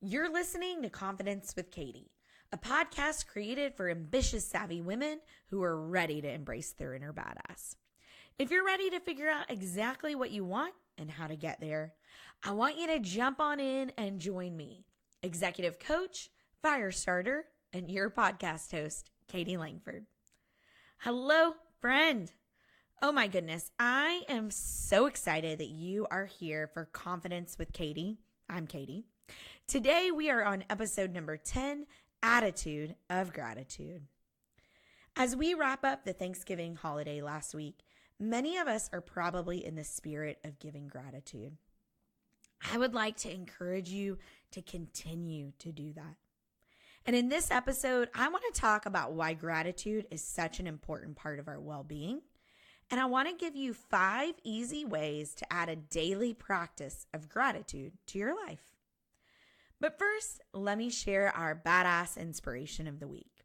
You're listening to Confidence with Caytie, a podcast created for ambitious, savvy women who are ready to embrace their inner badass. If you're ready to figure out exactly what you want and how to get there, I want you to jump on in and join me, executive coach, fire starter, and your podcast host, Caytie Langford. Hello, friend. Oh my goodness, I am so excited that you are here for Confidence with Caytie. I'm Caytie. Today we are on episode number 10, Attitude of Gratitude. As we wrap up the Thanksgiving holiday last week, many of us are probably in the spirit of giving gratitude. I would like to encourage you to continue to do that. And in this episode, I want to talk about why gratitude is such an important part of our well-being. And I want to give you 5 easy ways to add a daily practice of gratitude to your life. But first, let me share our badass inspiration of the week.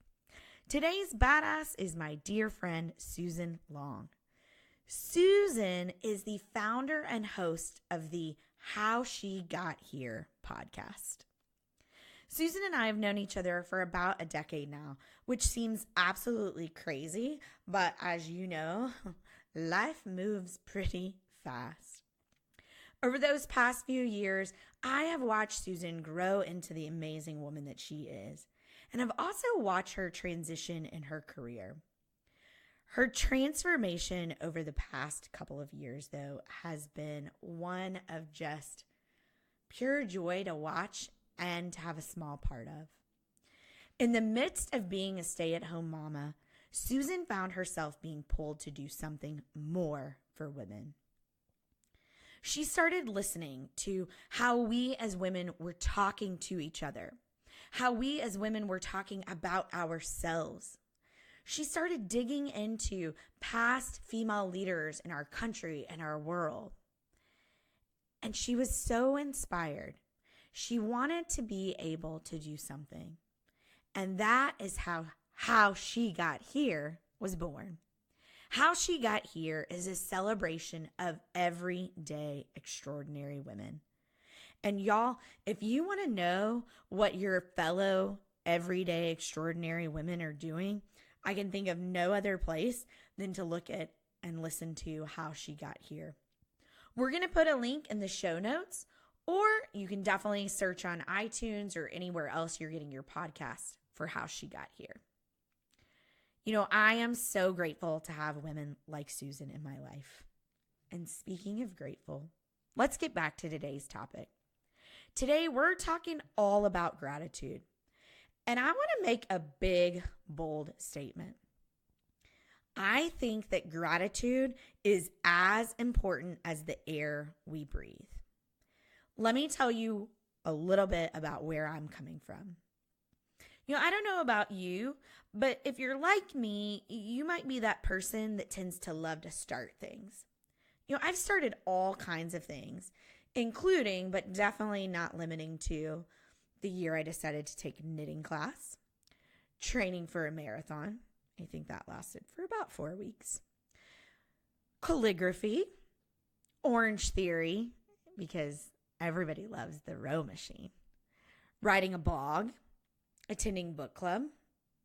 Today's badass is my dear friend, Susan Long. Susan is the founder and host of the How She Got Here podcast. Susan and I have known each other for about a decade now, which seems absolutely crazy, but as you know, life moves pretty fast. Over those past few years, I have watched Susan grow into the amazing woman that she is, and I've also watched her transition in her career. Her transformation over the past couple of years, though, has been one of just pure joy to watch and to have a small part of. In the midst of being a stay-at-home mama, Susan found herself being pulled to do something more for women. She started listening to how we as women were talking to each other, how we as women were talking about ourselves. She started digging into past female leaders in our country and our world. And she was so inspired. She wanted to be able to do something. And that is how She Got Here was born. How She Got Here is a celebration of everyday extraordinary women. And y'all, if you want to know what your fellow everyday extraordinary women are doing, I can think of no other place than to look at and listen to How She Got Here. We're going to put a link in the show notes, or you can definitely search on iTunes or anywhere else you're getting your podcast for How She Got Here. You know, I am so grateful to have women like Susan in my life. And speaking of grateful, let's get back to today's topic. Today, we're talking all about gratitude. And I want to make a big, bold statement. I think that gratitude is as important as the air we breathe. Let me tell you a little bit about where I'm coming from. You know, I don't know about you, but if you're like me, you might be that person that tends to love to start things. You know, I've started all kinds of things, including, but definitely not limiting to, the year I decided to take a knitting class, training for a marathon. I think that lasted for about 4 weeks. Calligraphy, Orange Theory, because everybody loves the row machine. Writing a blog, attending book club,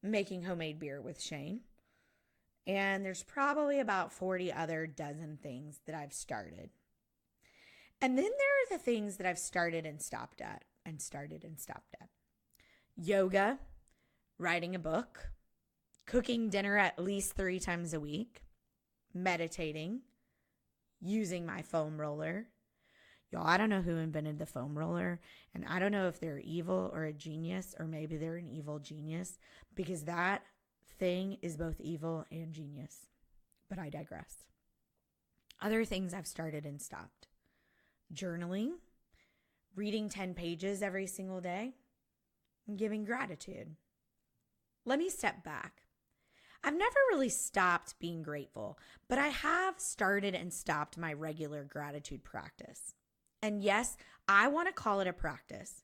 making homemade beer with Shane. And there's probably about 40 other dozen things that I've started. And then there are the things that I've started and stopped at, and started and stopped at. Yoga, writing a book, cooking dinner at least 3 times a week, meditating, using my foam roller. Y'all, I don't know who invented the foam roller, and I don't know if they're evil or a genius, or maybe they're an evil genius, because that thing is both evil and genius. But I digress. Other things I've started and stopped. Journaling, reading 10 pages every single day, and giving gratitude. Let me step back. I've never really stopped being grateful, but I have started and stopped my regular gratitude practice. And yes, I want to call it a practice,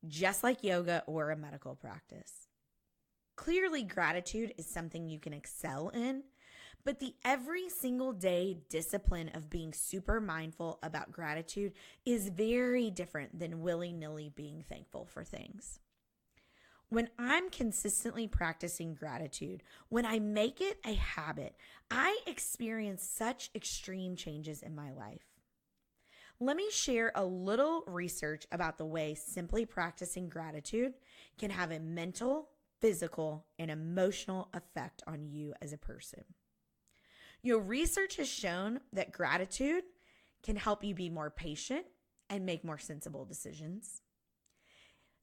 just like yoga or a medical practice. Clearly, gratitude is something you can excel in, But the every single day discipline of being super mindful about gratitude is very different than willy-nilly being thankful for things. When I'm consistently practicing gratitude, when I make it a habit, I experience such extreme changes in my life. Let me share a little research about the way simply practicing gratitude can have a mental, physical, and emotional effect on you as a person. Research has shown that gratitude can help you be more patient and make more sensible decisions.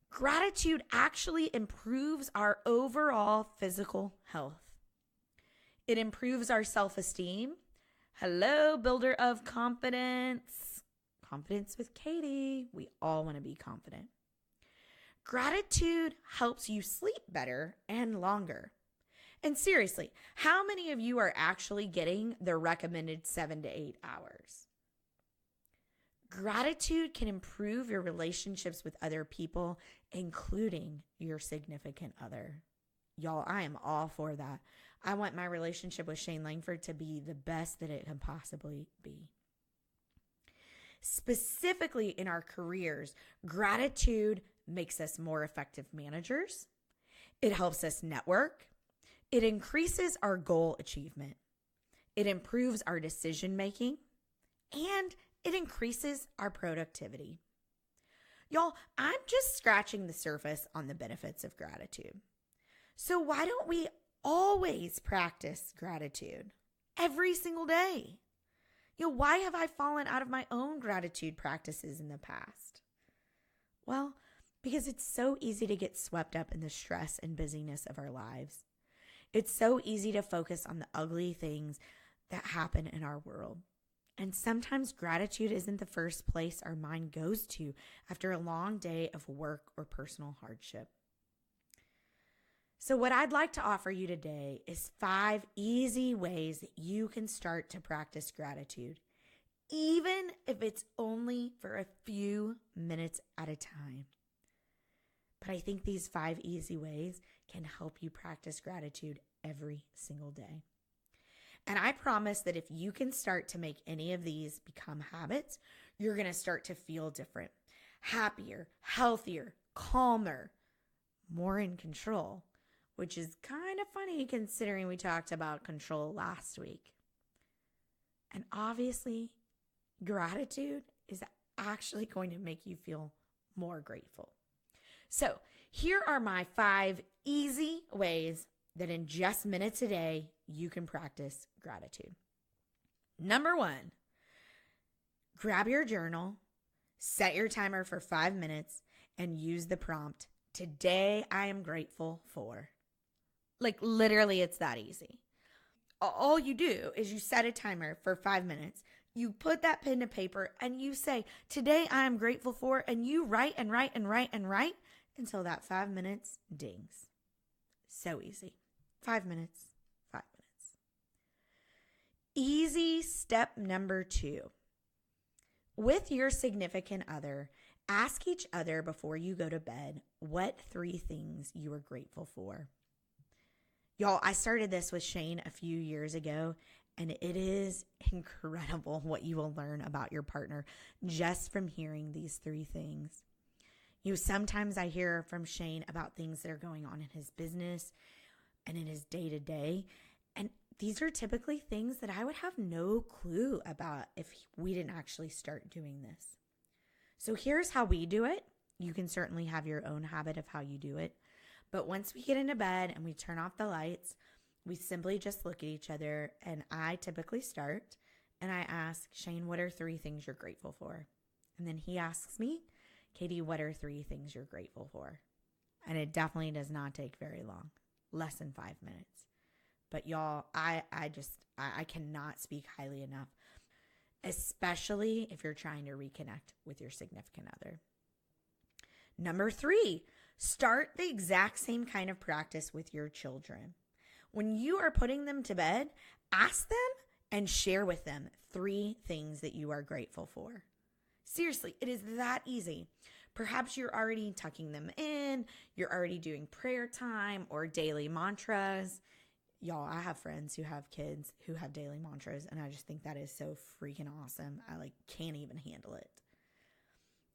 Gratitude actually improves our overall physical health. It improves our self-esteem. Hello, builder of confidence. Confidence with Caytie. We all want to be confident. Gratitude helps you sleep better and longer. And seriously, how many of you are actually getting the recommended 7 to 8 hours? Gratitude can improve your relationships with other people, including your significant other. Y'all, I am all for that. I want my relationship with Shane Langford to be the best that it can possibly be. Specifically in our careers, gratitude makes us more effective managers. It helps us network. It increases our goal achievement. It improves our decision making. And it increases our productivity. Y'all, I'm just scratching the surface on the benefits of gratitude. So why don't we always practice gratitude every single day? Why have I fallen out of my own gratitude practices in the past? Well, because it's so easy to get swept up in the stress and busyness of our lives. It's so easy to focus on the ugly things that happen in our world. And sometimes gratitude isn't the first place our mind goes to after a long day of work or personal hardship. So what I'd like to offer you today is 5 easy ways that you can start to practice gratitude, even if it's only for a few minutes at a time. But I think these 5 easy ways can help you practice gratitude every single day. And I promise that if you can start to make any of these become habits, you're going to start to feel different, happier, healthier, calmer, more in control, which is kind of funny considering we talked about control last week. And obviously, gratitude is actually going to make you feel more grateful. So here are my 5 easy ways that in just minutes a day, you can practice gratitude. Number 1, grab your journal, set your timer for 5 minutes, and use the prompt, "Today I am grateful for." Like literally, it's that easy. All you do is you set a timer for 5 minutes. You put that pen to paper and you say, "Today I am grateful for," and you write and write and write and write until that 5 minutes dings. So easy. 5 minutes, 5 minutes. Easy step number 2. With your significant other, ask each other before you go to bed what 3 things you are grateful for. Y'all, I started this with Shane a few years ago, and it is incredible what you will learn about your partner just from hearing these 3 things. Sometimes I hear from Shane about things that are going on in his business and in his day-to-day. And these are typically things that I would have no clue about if we didn't actually start doing this. So here's how we do it. You can certainly have your own habit of how you do it. But once we get into bed and we turn off the lights, we simply just look at each other. And I typically start and I ask, "Shane, what are 3 things you're grateful for?" And then he asks me, "Caytie, what are 3 things you're grateful for?" And it definitely does not take very long. Less than 5 minutes. But y'all, I cannot speak highly enough, especially if you're trying to reconnect with your significant other. Number 3, start the exact same kind of practice with your children. When you are putting them to bed, ask them and share with them 3 things that you are grateful for. Seriously, it is that easy. Perhaps you're already tucking them in, you're already doing prayer time or daily mantras. y'all, I have friends who have kids who have daily mantras, and I just think that is so freaking awesome. I like can't even handle it.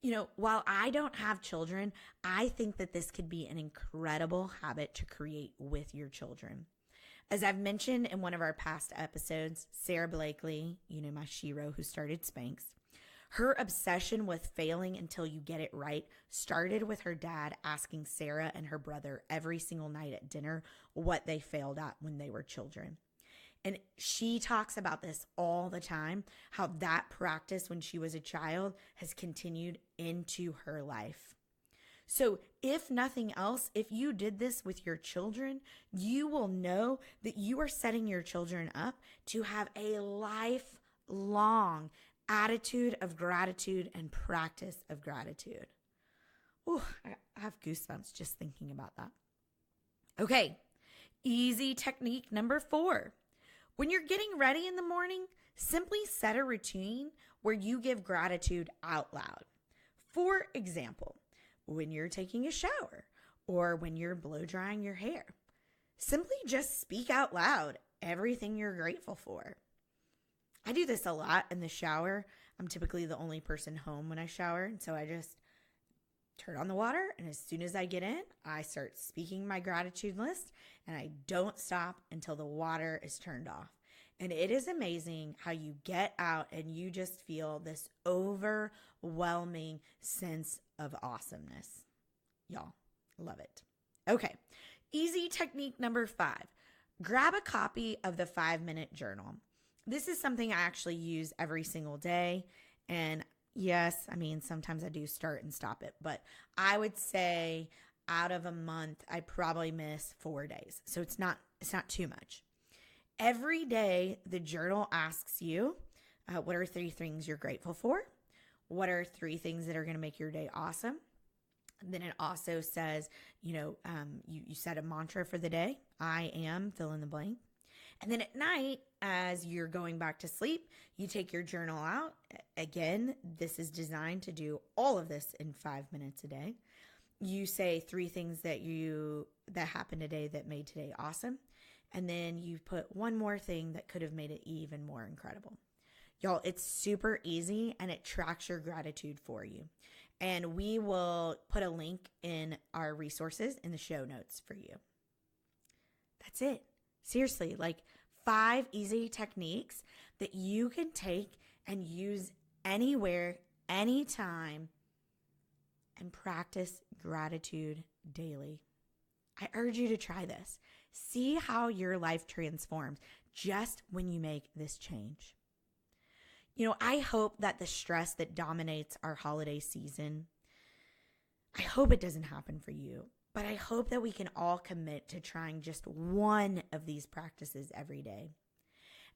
You know, while I don't have children, I think that this could be an incredible habit to create with your children. As I've mentioned in one of our past episodes, Sarah Blakely, you know, my shero who started Spanx, her obsession with failing until you get it right started with her dad asking Sarah and her brother every single night at dinner what they failed at when they were children. And she talks about this all the time, how that practice when she was a child has continued into her life. So if nothing else, if you did this with your children, you will know that you are setting your children up to have a lifelong attitude of gratitude and practice of gratitude. Ooh, I have goosebumps just thinking about that. Okay, easy technique number 4. When you're getting ready in the morning, simply set a routine where you give gratitude out loud. For example, when you're taking a shower or when you're blow drying your hair, simply just speak out loud everything you're grateful for. I do this a lot in the shower. I'm typically the only person home when I shower, and so I just turn on the water, and as soon as I get in, I start speaking my gratitude list, and I don't stop until the water is turned off. And it is amazing how you get out and you just feel this overwhelming sense of awesomeness. Y'all, love it. Okay, easy technique number 5. Grab a copy of the 5-minute journal. This is something I actually use every single day. And yes, I mean, sometimes I do start and stop it, but I would say out of a month, I probably miss 4 days. So it's not too much. Every day, the journal asks you, what are 3 things you're grateful for? What are 3 things that are going to make your day awesome? And then it also says, you set a mantra for the day. I am, fill in the blank. And then at night, as you're going back to sleep, you take your journal out. Again, this is designed to do all of this in 5 minutes a day. You say 3 things that happened today that made today awesome. And then you put one more thing that could have made it even more incredible. Y'all, it's super easy and it tracks your gratitude for you. And we will put a link in our resources in the show notes for you. That's it. Seriously, like 5 easy techniques that you can take and use anywhere, anytime, and practice gratitude daily. I urge you to try this. See how your life transforms just when you make this change. You know, I hope that the stress that dominates our holiday season, I hope it doesn't happen for you, but I hope that we can all commit to trying just one of these practices every day.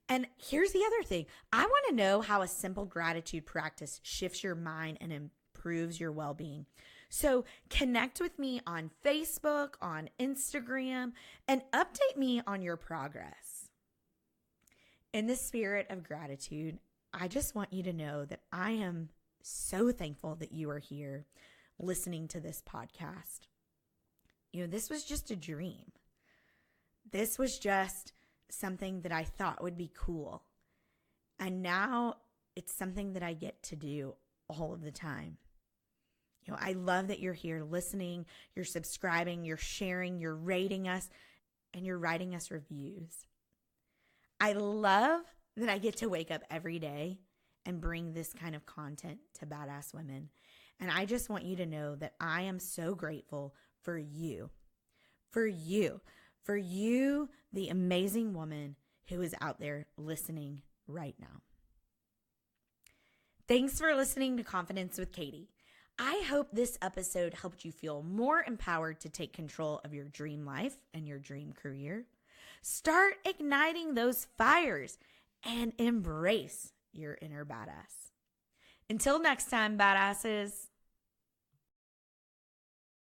And here's the other thing. I want to know how a simple gratitude practice shifts your mind and improves your well-being. So connect with me on Facebook, on Instagram, and update me on your progress. In the spirit of gratitude, I just want you to know that I am so thankful that you are here listening to this podcast. You know, this was just a dream. This was just something that I thought would be cool. And now it's something that I get to do all of the time. You know, I love that you're here listening, you're subscribing, you're sharing, you're rating us, and you're writing us reviews. I love that I get to wake up every day and bring this kind of content to badass women. And I just want you to know that I am so grateful for you, the amazing woman who is out there listening right now. Thanks for listening to Confidence with Caytie. I hope this episode helped you feel more empowered to take control of your dream life and your dream career. Start igniting those fires and embrace your inner badass. Until next time, badasses.